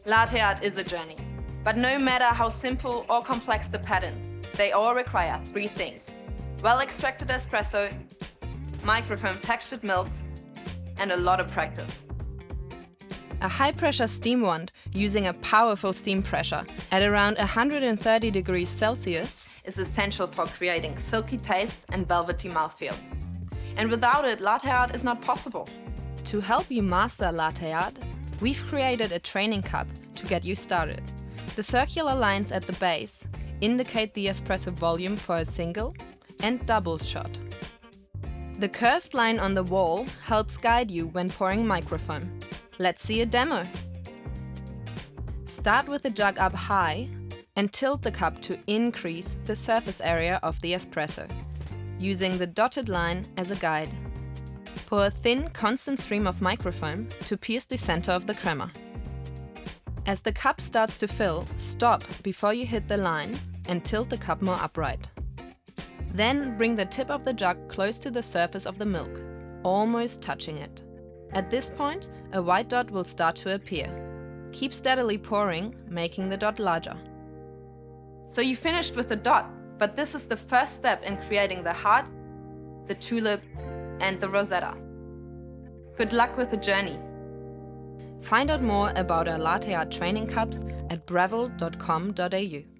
Latte art is a journey, but no matter how simple or complex the pattern, they all require three things: well-extracted espresso, microfoam textured milk, and a lot of practice. A high-pressure steam wand using a powerful steam pressure at around 130 degrees Celsius is essential for creating silky taste and velvety mouthfeel. And without it, latte art is not possible. To help you master latte art, we've created a training cup to get you started. The circular lines at the base indicate the espresso volume for a single and double shot. The curved line on the wall helps guide you when pouring microfoam. Let's see a demo. Start with the jug up high and tilt the cup to increase the surface area of the espresso, using the dotted line as a guide. Pour a thin, constant stream of microfoam to pierce the center of the crema. As the cup starts to fill, stop before you hit the line and tilt the cup more upright. Then bring the tip of the jug close to the surface of the milk, almost touching it. At this point, a white dot will start to appear. Keep steadily pouring, making the dot larger. So you finished with the dot, but this is the first step in creating the heart, the tulip, and the rosetta. Good luck with the journey. Find out more about our latte art training cups at breville.com.au.